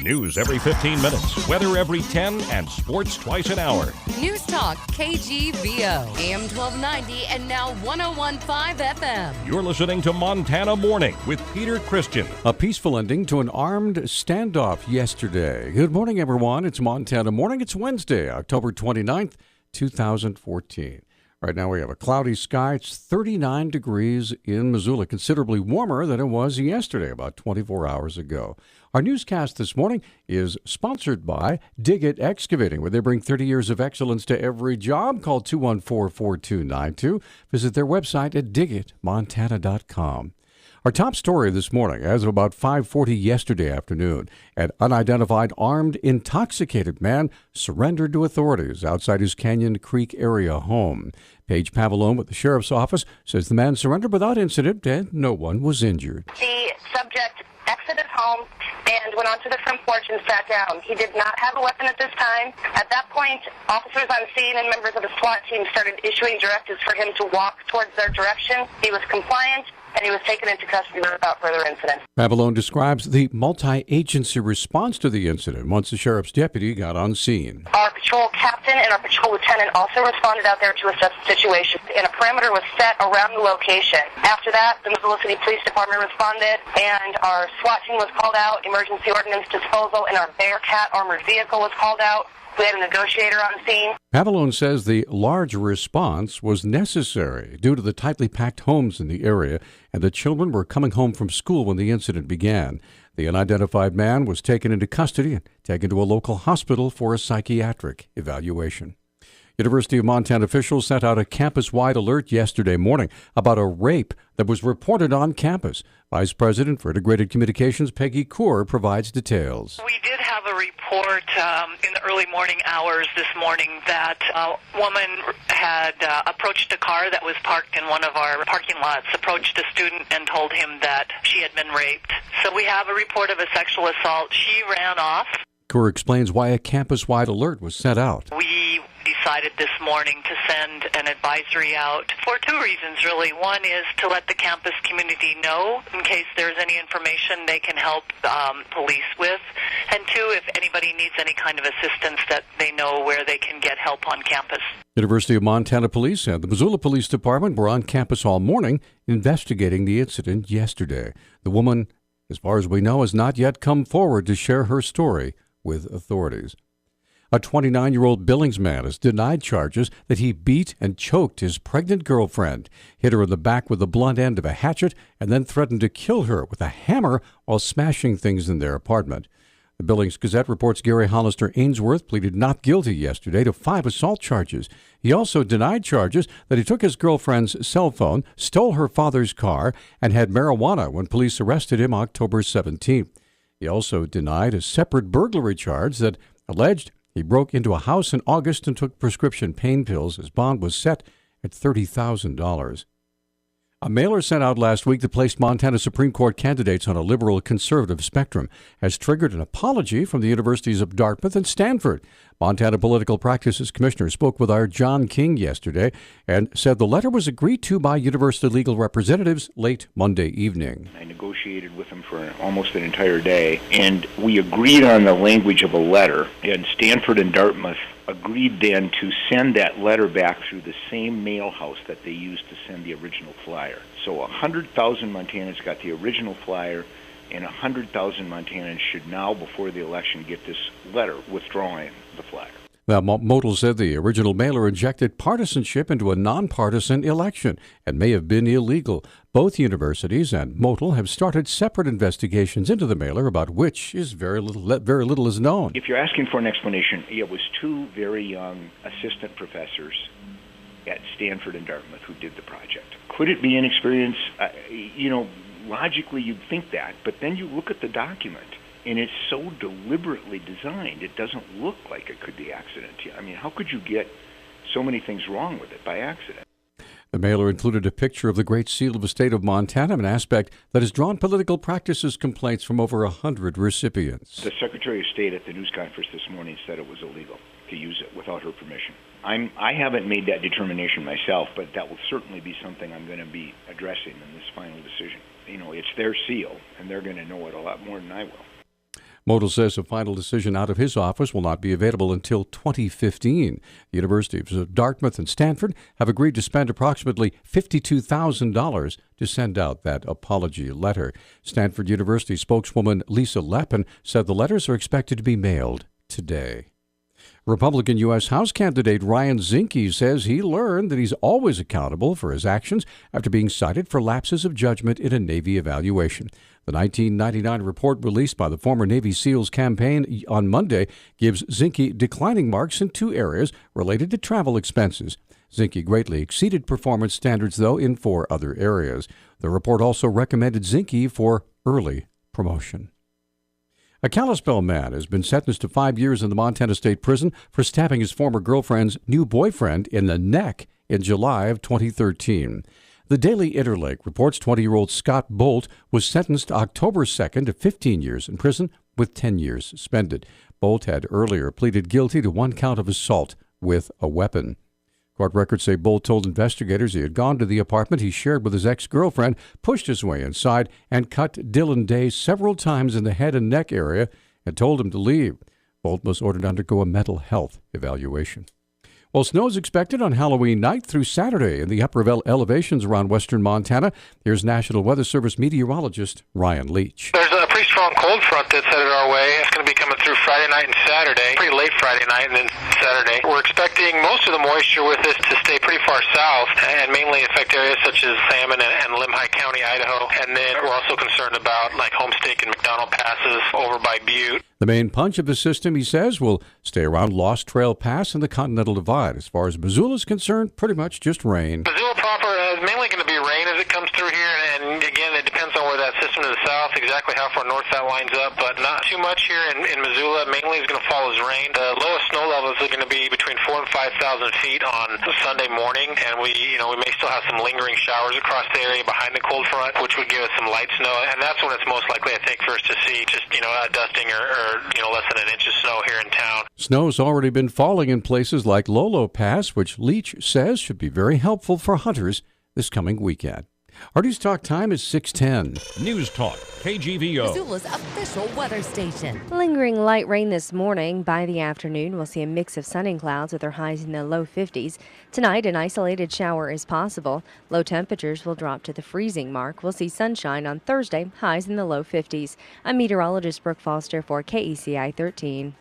News every 15 minutes, weather every 10, and sports twice an hour. Newstalk, KGVO, AM 1290 and now 101.5 FM. You're listening to Montana Morning with Peter Christian. A peaceful ending to an armed standoff yesterday. Good morning, everyone. It's Montana Morning. It's Wednesday, October 29th, 2014. Right now we have a cloudy sky. It's 39 degrees in Missoula, considerably warmer than it was yesterday, about 24 hours ago. Our newscast this morning is sponsored by Dig It Excavating, where they bring 30 years of excellence to every job. Call 214-4292. Visit their website at digitmontana.com. Our top story this morning, as of about 5:40 yesterday afternoon, an unidentified armed, intoxicated man surrendered to authorities outside his Canyon Creek area home. Paige Pavallone with the sheriff's office says the man surrendered without incident and no one was injured. The subject exited home and went onto the front porch and sat down. He did not have a weapon at this time. At that point, officers on scene and members of the SWAT team started issuing directives for him to walk towards their direction. He was compliant, and he was taken into custody without further incident. Pavallone describes the multi-agency response to the incident once the sheriff's deputy got on scene. Our patrol captain and our patrol lieutenant also responded out there to assess the situation, and a perimeter was set around the location. After that, the Missoula City Police Department responded, and our SWAT team was called out, emergency ordnance disposal, and our Bearcat armored vehicle was called out. We had a negotiator on scene. Pavallone says the large response was necessary due to the tightly packed homes in the area, and the children were coming home from school when the incident began. The unidentified man was taken into custody and taken to a local hospital for a psychiatric evaluation. University of Montana officials sent out a campus-wide alert yesterday morning about a rape that was reported on campus. Vice President for Integrated Communications Peggy Kaur provides details. We did have a report in the early morning hours this morning that a woman had approached a car that was parked in one of our parking lots, approached a student and told him that she had been raped. So we have a report of a sexual assault. She ran off. Kaur explains why a campus-wide alert was sent out. We decided this morning to send an advisory out for two reasons, really. One is to let the campus community know in case there's any information they can help police with, and two, if anybody needs any kind of assistance, that they know where they can get help on campus. University of Montana Police and the Missoula Police Department were on campus all morning investigating the incident yesterday. The woman, as far as we know, has not yet come forward to share her story with authorities. A 29-year-old Billings man has denied charges that he beat and choked his pregnant girlfriend, hit her in the back with the blunt end of a hatchet, and then threatened to kill her with a hammer while smashing things in their apartment. The Billings Gazette reports Gary Hollister Ainsworth pleaded not guilty yesterday to 5 assault charges. He also denied charges that he took his girlfriend's cell phone, stole her father's car, and had marijuana when police arrested him October 17th. He also denied a separate burglary charge that alleged he broke into a house in August and took prescription pain pills. His bond was set at $30,000. A mailer sent out last week that placed Montana Supreme Court candidates on a liberal-conservative spectrum has triggered an apology from the universities of Dartmouth and Stanford. Montana Political Practices Commissioner spoke with our John King yesterday and said the letter was agreed to by university legal representatives late Monday evening. I negotiated with them for almost an entire day, and we agreed on the language of a letter, and Stanford and Dartmouth agreed then to send that letter back through the same mail house that they used to send the original flyer. So 100,000 Montanans got the original flyer, and 100,000 Montanans should now, before the election, get this letter withdrawing the flyer. Now, Motul said the original mailer injected partisanship into a nonpartisan election and may have been illegal. Both universities and Motul have started separate investigations into the mailer, about which is very little is known. If you're asking for an explanation, it was two very young assistant professors at Stanford and Dartmouth who did the project. Could it be inexperience? Logically you'd think that, but then you look at the document, and it's so deliberately designed, it doesn't look like it could be accident. I mean, how could you get so many things wrong with it by accident? The mailer included a picture of the Great Seal of the state of Montana, an aspect that has drawn political practices complaints from over 100 recipients. The Secretary of State at the news conference this morning said it was illegal to use it without her permission. I haven't made that determination myself, but that will certainly be something I'm going to be addressing in this final decision. It's their seal, and they're going to know it a lot more than I will. Model says a final decision out of his office will not be available until 2015. The universities of Dartmouth and Stanford have agreed to spend approximately $52,000 to send out that apology letter. Stanford University spokeswoman Lisa Leppin said the letters are expected to be mailed today. Republican U.S. House candidate Ryan Zinke says he learned that he's always accountable for his actions after being cited for lapses of judgment in a Navy evaluation. The 1999 report released by the former Navy SEALs campaign on Monday gives Zinke declining marks in 2 areas related to travel expenses. Zinke greatly exceeded performance standards, though, in 4 other areas. The report also recommended Zinke for early promotion. A Kalispell man has been sentenced to 5 years in the Montana State Prison for stabbing his former girlfriend's new boyfriend in the neck in July of 2013. The Daily Interlake reports 20-year-old Scott Bolt was sentenced October 2nd to 15 years in prison with 10 years suspended. Bolt had earlier pleaded guilty to 1 count of assault with a weapon. Court records say Bolt told investigators he had gone to the apartment he shared with his ex-girlfriend, pushed his way inside, and cut Dylan Day several times in the head and neck area and told him to leave. Bolt was ordered to undergo a mental health evaluation. Well, snow is expected on Halloween night through Saturday in the upper elevations around western Montana. Here's National Weather Service meteorologist Ryan Leach. There's a pretty strong cold front that's headed our way. It's going to be coming through Friday night and Saturday, pretty late Friday night and then Saturday. We're expecting most of the moisture with this to stay pretty far south and mainly affect areas such as Salmon and Limhi County, Idaho. And then we're also concerned about like Homestake and McDonald passes over by Butte. The main punch of the system, he says, will stay around Lost Trail Pass and the Continental Divide. As far as Missoula is concerned, pretty much just rain. Missoula proper is mainly going to be rain as it comes through here, and again, it depends on where that system to the south, exactly how far north that lines up, but not too much here in Missoula. Mainly is going to fall as rain. The lowest snow levels are going to be between 4,000 and 5,000 feet on Sunday morning, and we may still have some lingering showers across the area behind the cold front, which would give us some light snow, and that's when it's most likely, I think, for us to see just a dusting or less than an inch of snow here in town. Snow's already been falling in places like Lolo Pass, which Leach says should be very helpful for hunters this coming weekend. Our News Talk time is 6:10. Newstalk, KGVO. Missoula's official weather station. Lingering light rain this morning. By the afternoon, we'll see a mix of sun and clouds with their highs in the low 50s. Tonight, an isolated shower is possible. Low temperatures will drop to the freezing mark. We'll see sunshine on Thursday, highs in the low 50s. I'm meteorologist Brooke Foster for KECI 13.